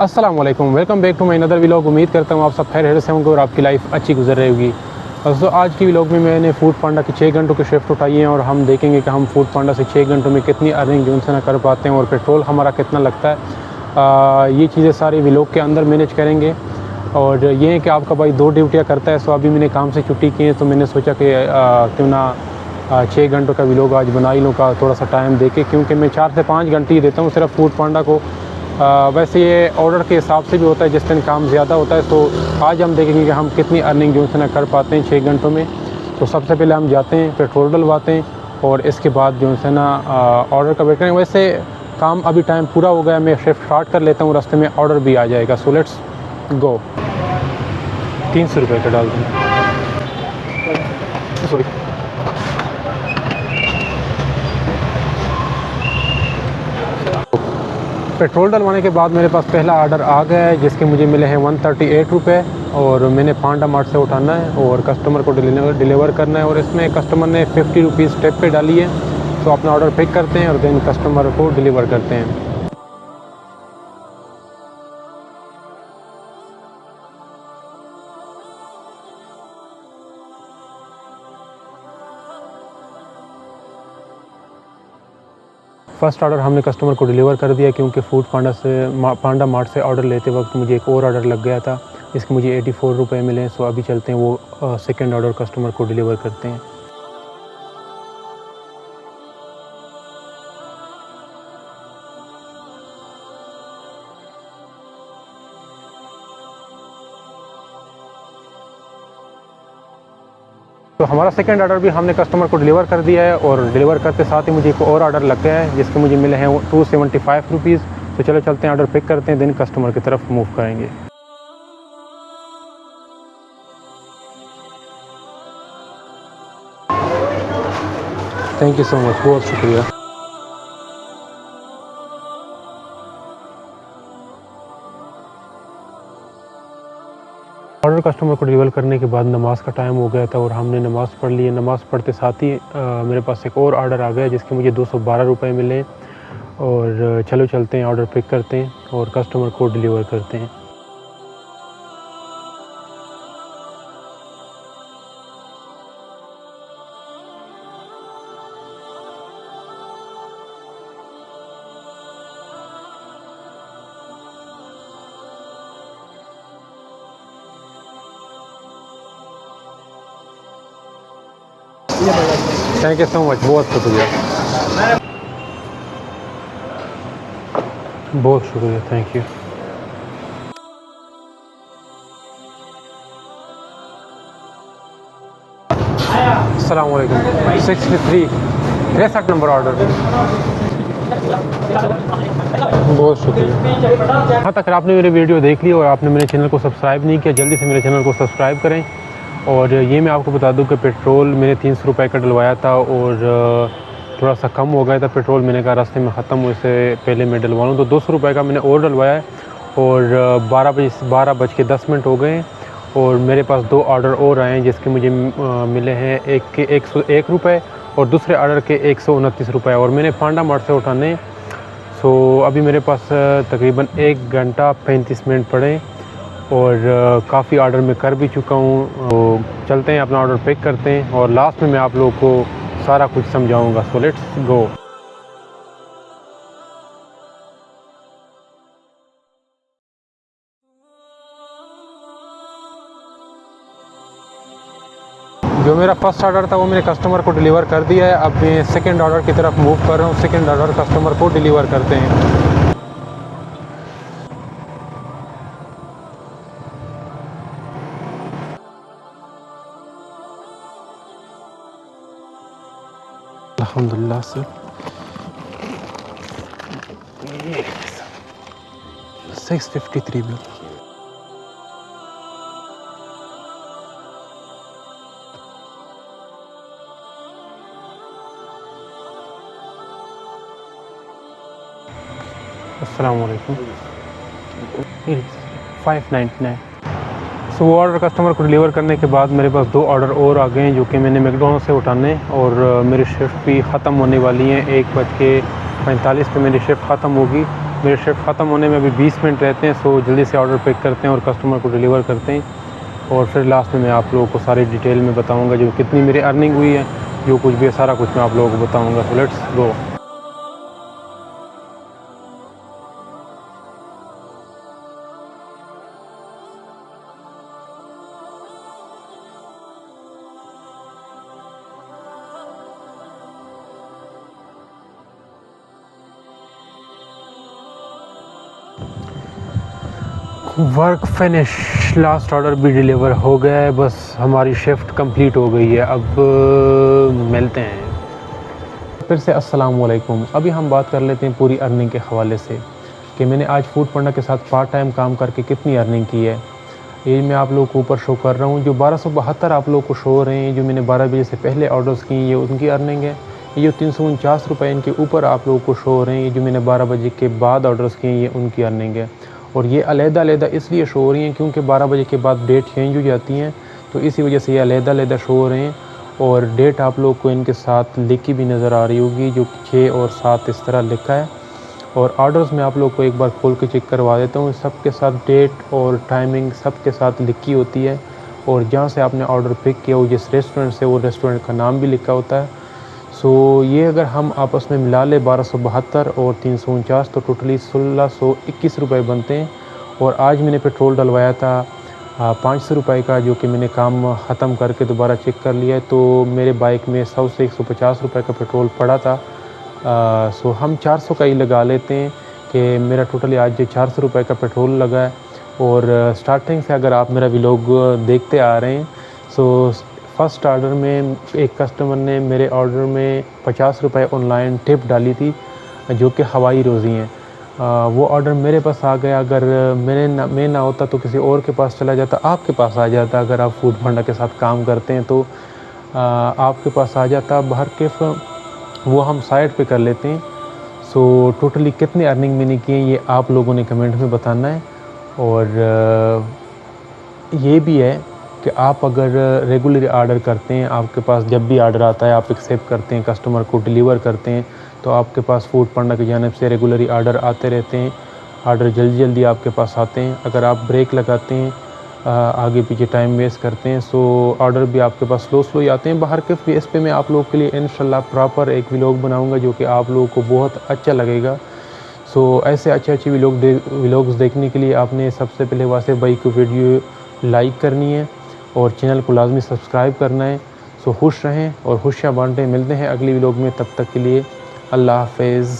अस्सलाम वालेकुम, welcome back to my another vlog. उम्मीद करता हूँ आप सब खैर से होंगे और आपकी लाइफ अच्छी गुजर रही होगी। दोस्तों आज की व्लॉग में मैंने फूड पांडा की 6 घंटों की शिफ्ट उठाई है और हम देखेंगे कि हम फूड पांडा से 6 घंटों में कितनी अर्निंग जो से ना कर पाते हैं और पेट्रोल हमारा कितना लगता है। ये चीज़ें सारी व्लॉग के अंदर मैनेज करेंगे। और ये है कि आपका भाई 2 ड्यूटियाँ करता है। सो अभी मैंने काम से छुट्टी की है तो मैंने सोचा कि क्यों ना 6 घंटों का व्लॉग आज बना ही लूँ का थोड़ा सा टाइम देके, क्योंकि मैं 4 से 5 घंटे ही देता हूँ सिर्फ फूड पांडा को। वैसे ये ऑर्डर के हिसाब से भी होता है, जिस दिन काम ज़्यादा होता है। तो आज हम देखेंगे कि हम कितनी अर्निंग जो है ना कर पाते हैं 6 घंटों में। तो सबसे पहले हम जाते हैं, पेट्रोल डलवाते हैं और इसके बाद जो है ना ऑर्डर का वेट करेंगे। वैसे काम अभी टाइम पूरा हो गया, मैं शिफ्ट स्टार्ट कर लेता हूँ, रास्ते में ऑर्डर भी आ जाएगा। So let's go. 300 रुपये का डाल दें, सॉरी। पेट्रोल डलवाने के बाद मेरे पास पहला ऑर्डर आ गया है, जिसके मुझे मिले हैं 138 रुपये। और मैंने पांडा मार्ट से उठाना है और कस्टमर को डिलीवर करना है। और इसमें कस्टमर ने 50 रुपीज़ स्टेप पे डाली है। तो अपना ऑर्डर पिक करते हैं और देन कस्टमर को डिलीवर करते हैं। फ़र्स्ट ऑर्डर हमने कस्टमर को डिलीवर कर दिया, क्योंकि फूड पांडा मार्ट से ऑर्डर लेते वक्त मुझे एक और ऑर्डर लग गया था, इसके मुझे 84 रुपये मिले। सो अभी चलते हैं वो सेकंड ऑर्डर कस्टमर को डिलीवर करते हैं। तो हमारा सेकंड ऑर्डर भी हमने कस्टमर को डिलीवर कर दिया है और डिलीवर करते साथ ही मुझे एक और ऑर्डर लग गया है, जिसके मुझे मिले हैं 275 रुपीज़। तो चलो चलते हैं, ऑर्डर पिक करते हैं, देन कस्टमर की तरफ मूव करेंगे। थैंक यू सो मच, बहुत शुक्रिया। ऑर्डर कस्टमर को डिलीवर करने के बाद नमाज़ का टाइम हो गया था और हमने नमाज़ पढ़ ली है। नमाज़ पढ़ते साथ ही मेरे पास एक और ऑर्डर आ गया, जिसके मुझे 212 रुपये मिले। और चलो चलते हैं, ऑर्डर पिक करते हैं और कस्टमर को डिलीवर करते हैं। थैंक यू सो मच, बहुत शुक्रिया, बहुत शुक्रिया, थैंक यू। अस्सलाम वालेकुम। 63 नंबर ऑर्डर, बहुत शुक्रिया। हाँ तक आपने मेरी वीडियो देख ली और आपने मेरे चैनल को सब्सक्राइब नहीं किया, जल्दी से मेरे चैनल को सब्सक्राइब करें। और ये मैं आपको बता दूं कि पेट्रोल मैंने 300 रुपये का डलवाया था और थोड़ा सा कम हो गया था पेट्रोल। मैंने कहा रास्ते में ख़त्म हुए से पहले मैं डलवा लूँ, तो 200 रुपये का मैंने और डलवाया है। और 12:10 हो गए और मेरे पास 2 ऑर्डर और आए हैं, जिसके मुझे मिले हैं एक के 101 रुपये और दूसरे ऑर्डर के 129 रुपये। और मैंने पांडा मार्ट से उठाने। सो अभी मेरे पास तकरीबन 1 घंटा 35 मिनट पड़े और काफ़ी ऑर्डर मैं कर भी चुका हूँ। तो चलते हैं, अपना ऑर्डर पिक करते हैं और लास्ट में मैं आप लोगों को सारा कुछ समझाऊंगा। So let's go. जो मेरा फर्स्ट ऑर्डर था वो मैंने कस्टमर को डिलीवर कर दिया है। अब मैं सेकंड ऑर्डर की तरफ मूव कर रहा हूँ। सेकंड ऑर्डर कस्टमर को डिलीवर करते हैं। अल्हम्दुलिल्लाह से 653 बिल। अस्सलाम वालेकुम। 599। सो वो ऑर्डर कस्टमर को डिलीवर करने के बाद मेरे पास 2 ऑर्डर और आ गए हैं, जो कि मैंने मैकडोनल्ड से उठाने। और मेरी शिफ्ट भी ख़त्म होने वाली है, 1:45 पे मेरी शिफ्ट ख़त्म होगी। मेरे शिफ्ट ख़त्म होने में अभी 20 मिनट रहते हैं, सो जल्दी से ऑर्डर पिक करते हैं और कस्टमर को डिलीवर करते हैं। और फिर लास्ट में मैं आप लोगों को सारी डिटेल में बताऊंगा जो कितनी मेरी अर्निंग हुई है, जो कुछ भी है सारा कुछ मैं आप लोगों को बताऊंगा। So let's go. Work finish, last order भी डिलीवर हो गया है, बस हमारी शिफ्ट कंप्लीट हो गई है। अब मिलते हैं फिर से। अस्सलाम वालेकुम। अभी हम बात कर लेते हैं पूरी अर्निंग के हवाले से कि मैंने आज फूड पांडा के साथ पार्ट टाइम काम करके कितनी अर्निंग की है। ये मैं आप लोगों को ऊपर शो कर रहा हूँ। जो 1272 आप लोगों को शो हो रहे हैं, जो मैंने 12 बजे से पहले ऑर्डर्स किए, ये उनकी अर्निंग है। ये जो 349 रुपये इनके ऊपर आप लोगों को शो हो रहे हैं, ये जो मैंने 12 बजे के बाद ऑर्डर्स किए, ये उनकी अर्निंग है। और ये अलग-अलग इसलिए शो हो रही हैं क्योंकि 12 बजे के बाद डेट चेंज हो जाती हैं, तो इसी वजह से ये अलग-अलग शो हो रहे हैं। और डेट आप लोग को इनके साथ लिखी भी नज़र आ रही होगी, जो 6 और 7 इस तरह लिखा है। और ऑर्डर्स में आप लोग को एक बार खोल के चेक करवा देता हूँ, सबके साथ डेट और टाइमिंग सबके साथ लिखी होती है। और जहाँ से आपने ऑर्डर पिक किया, वो जिस रेस्टोरेंट से, वो रेस्टोरेंट का नाम भी लिखा होता है। सो ये अगर हम आपस में मिला ले 1272 और 349, तो टोटली 1621 रुपये बनते हैं। और आज मैंने पेट्रोल डलवाया था 500 रुपये का, जो कि मैंने काम ख़त्म करके दोबारा चेक कर लिया है, तो मेरे बाइक में 100 से 150 रुपये का पेट्रोल पड़ा था। सो हम 400 का ही लगा लेते हैं कि मेरा टोटली आज 400 रुपये का पेट्रोल लगा है। और स्टार्टिंग से अगर आप मेरा व्लॉग देखते आ रहे हैं, सो फ़र्स्ट ऑर्डर में एक कस्टमर ने मेरे ऑर्डर में 50 रुपये ऑनलाइन टिप डाली थी, जो कि हवाई रोज़ी हैं। वो ऑर्डर मेरे पास आ गया। अगर मैं ना होता तो किसी और के पास चला जाता, आपके पास आ जाता। अगर आप फूड पांडा के साथ काम करते हैं तो आपके पास आ जाता। बहरकैफ़ वो हम साइड पे कर लेते हैं। सो टोटली कितनी अर्निंग मैंने की है, ये आप लोगों ने कमेंट में बताना है। और ये भी है कि आप अगर रेगुलर ऑर्डर करते हैं, आपके पास जब भी ऑर्डर आता है आप एक्सेप्ट करते हैं, कस्टमर को डिलीवर करते हैं, तो आपके पास फूड पांडा की जानिब से रेगुलर ऑर्डर आते रहते हैं। ऑर्डर जल्दी आपके पास आते हैं। अगर आप ब्रेक लगाते हैं, आगे पीछे टाइम वेस्ट करते हैं, सो ऑर्डर भी आपके पास स्लो ही आते हैं। बाहर के फेस पे मैं आप लोगों के लिए इंशाल्लाह प्रॉपर एक व्लॉग बनाऊँगा, जो कि आप लोगों को बहुत अच्छा लगेगा। सो ऐसे अच्छे व्लॉग्स देखने के लिए आपने सबसे पहले वासिफ भाई को वीडियो लाइक करनी है और चैनल को लाजमी सब्सक्राइब करना है। सो खुश रहें और खुशियाँ बांटें। मिलते हैं अगली व्लॉग में, तब तक के लिए अल्लाह हाफ़िज़।